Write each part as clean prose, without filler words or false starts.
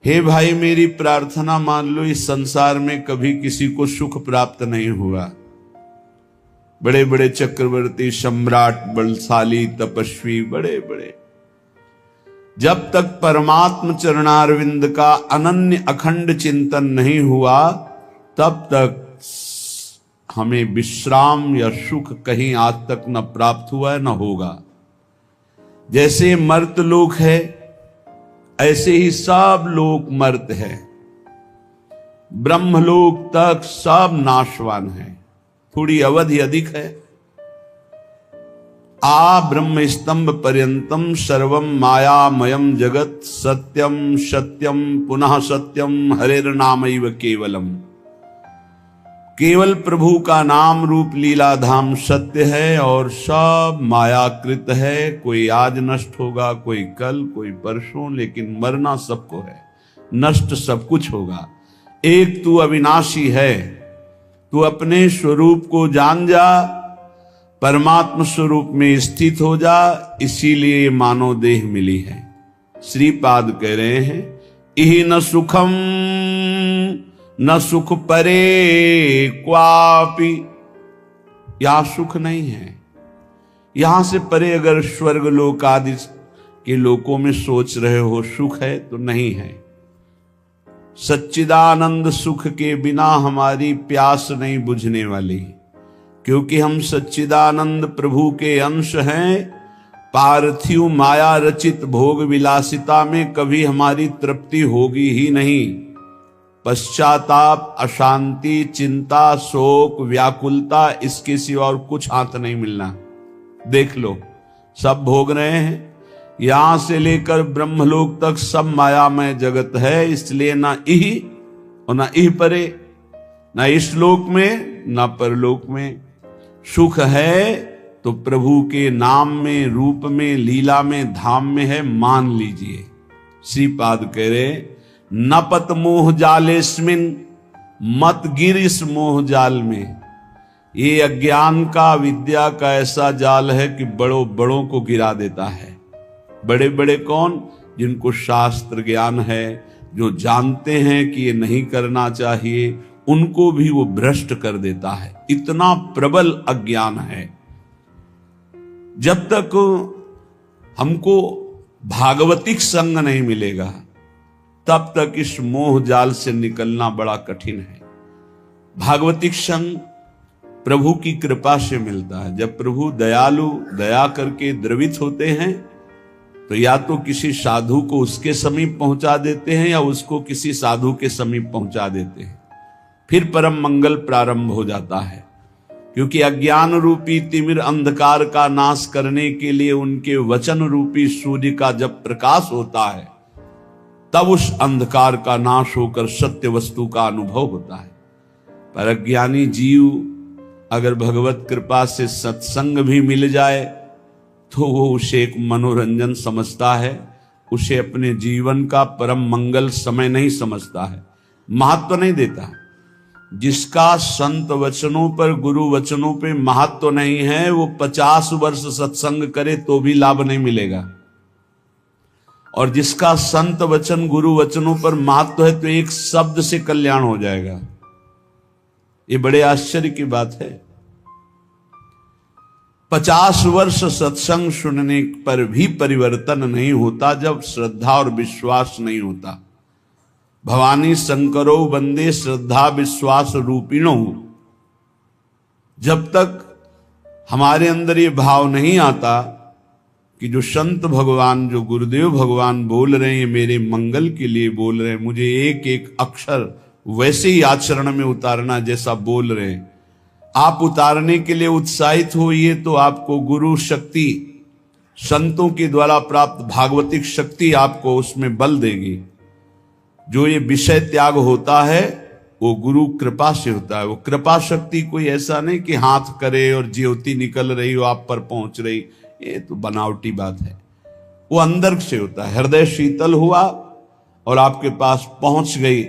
हे भाई मेरी प्रार्थना मान लो, इस संसार में कभी किसी को सुख प्राप्त नहीं हुआ। बड़े बड़े चक्रवर्ती, सम्राट, बलशाली, तपस्वी, बड़े बड़े, जब तक परमात्म चरणारविंद का अनन्य अखंड चिंतन नहीं हुआ तब तक हमें विश्राम या सुख कहीं आज तक न प्राप्त हुआ है न होगा। जैसे मर्त लोक है ऐसे ही सब लोक मर्त है। ब्रह्मलोक तक सब नाशवान है, थोड़ी अवधि अधिक है। ब्रह्म स्तंभ पर्यंतम सर्वम मायामयम जगत सत्यम सत्यम पुनः सत्यम हरेर्नामैव केवलम। केवल प्रभु का नाम रूप लीला धाम सत्य है और सब मायाकृत है। कोई आज नष्ट होगा, कोई कल, कोई परसों, लेकिन मरना सबको है, नष्ट सब कुछ होगा। एक तू अविनाशी है, तू अपने स्वरूप को जान जा, परमात्म स्वरूप में स्थित हो जा, इसीलिए मानव देह मिली है। श्रीपाद कह रहे हैं, इहि न सुखम न सुख परे क्वापि। यहां सुख नहीं है। यहां से परे अगर स्वर्ग लोक आदि के लोकों में सोच रहे हो सुख है तो नहीं है। सच्चिदानंद सुख के बिना हमारी प्यास नहीं बुझने वाली, क्योंकि हम सच्चिदानंद प्रभु के अंश हैं। पार्थिव माया रचित भोग विलासिता में कभी हमारी तृप्ति होगी ही नहीं। पश्चाताप, अशांति, चिंता, शोक, व्याकुलता, इसके सिवा और कुछ हाथ नहीं मिलना। देख लो, सब भोग रहे हैं। यहां से लेकर ब्रह्मलोक तक सब मायामय जगत है। इसलिए ना इहि और ना इह परे, ना इस लोक में ना परलोक में। सुख है तो प्रभु के नाम में, रूप में, लीला में, धाम में है, मान लीजिए। श्रीपाद कह रहे, न पत मोह जालेस्मिन, मत गिर इस मोह जाल में। ये अज्ञान का, विद्या का ऐसा जाल है कि बड़ों बड़ों को गिरा देता है। बड़े बड़े कौन? जिनको शास्त्र ज्ञान है, जो जानते हैं कि ये नहीं करना चाहिए, उनको भी वो भ्रष्ट कर देता है। इतना प्रबल अज्ञान है। जब तक हमको भागवतिक संग नहीं मिलेगा तब तक इस मोह जाल से निकलना बड़ा कठिन है। भागवतिक संग प्रभु की कृपा से मिलता है। जब प्रभु दयालु, दया करके द्रवित होते हैं तो या तो किसी साधु को उसके समीप पहुंचा देते हैं या उसको किसी साधु के समीप पहुंचा देते हैं। फिर परम मंगल प्रारंभ हो जाता है, क्योंकि अज्ञान रूपी तिमिर अंधकार का नाश करने के लिए उनके वचन रूपी सूर्य का जब प्रकाश होता है तब उस अंधकार का नाश होकर सत्य वस्तु का अनुभव होता है। पर अज्ञानी जीव अगर भगवत कृपा से सत्संग भी मिल जाए तो वो उसे एक मनोरंजन समझता है, उसे अपने जीवन का परम मंगल समय नहीं समझता है, महत्व नहीं देता। जिसका संत वचनों पर, गुरु वचनों पे महत्व नहीं है, वो 50 वर्ष सत्संग करे तो भी लाभ नहीं मिलेगा। और जिसका संत वचन, गुरु वचनों पर महत्व है तो एक शब्द से कल्याण हो जाएगा। ये बड़े आश्चर्य की बात है। 50 वर्ष सत्संग सुनने पर भी परिवर्तन नहीं होता जब श्रद्धा और विश्वास नहीं होता। भवानी शंकरो वंदे श्रद्धा विश्वास रूपिणो। जब तक हमारे अंदर ये भाव नहीं आता कि जो संत भगवान, जो गुरुदेव भगवान बोल रहे हैं मेरे मंगल के लिए बोल रहे हैं, मुझे एक एक अक्षर वैसे ही आचरण में उतारना जैसा बोल रहे हैं, आप उतारने के लिए उत्साहित होइए तो आपको गुरु शक्ति, संतों के द्वारा प्राप्त भागवतिक शक्ति आपको उसमें बल देगी। जो ये विषय त्याग होता है वो गुरु कृपा से होता है। वो कृपा शक्ति कोई ऐसा नहीं कि हाथ करे और ज्योति निकल रही हो आप पर पहुंच रही, ये तो बनावटी बात है। वो अंदर से होता है। हृदय शीतल हुआ और आपके पास पहुंच गई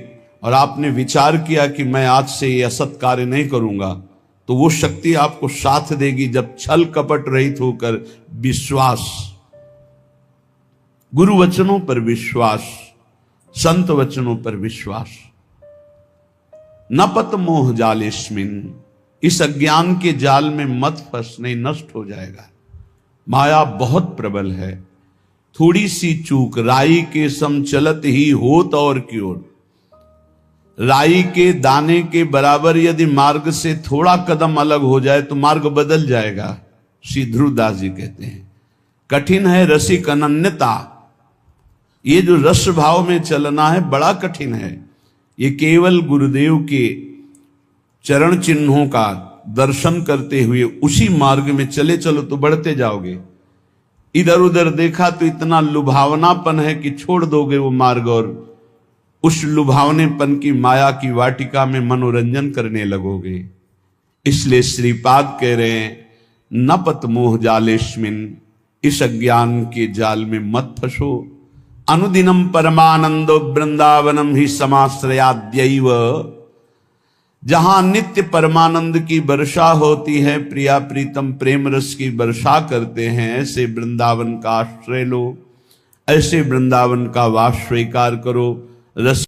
और आपने विचार किया कि मैं आज से ये असत कार्य नहीं करूंगा, तो वो शक्ति आपको साथ देगी। जब छल कपट रहित होकर विश्वास, गुरु वचनों पर विश्वास, संत वचनों पर विश्वास। न पत मोह जालेस्मिन, इस अज्ञान के जाल में मत फंस, नहीं नष्ट हो जाएगा। माया बहुत प्रबल है। थोड़ी सी चूक राई के सम चलत ही होत और क्यों, राई के दाने के बराबर यदि मार्ग से थोड़ा कदम अलग हो जाए तो मार्ग बदल जाएगा। श्री ध्रुवदास जी कहते हैं कठिन है रसिक अनन्यता। ये जो रस भाव में चलना है बड़ा कठिन है। ये केवल गुरुदेव के चरण चिन्हों का दर्शन करते हुए उसी मार्ग में चले चलो तो बढ़ते जाओगे। इधर उधर देखा तो इतना लुभावनापन है कि छोड़ दोगे वो मार्ग और उस लुभावनेपन की माया की वाटिका में मनोरंजन करने लगोगे। इसलिए श्रीपाद कह रहे हैं न पत मोह जालेस्मिन, इस अज्ञान के जाल में मत फंसो। अनुदिनम परमानंदो वृंदावनम ही समाश्रयाद्यैव, जहां नित्य परमानंद की वर्षा होती है, प्रिया प्रीतम प्रेम रस की वर्षा करते हैं, ऐसे वृंदावन का आश्रय लो, ऐसे वृंदावन का वास स्वीकार करो। रस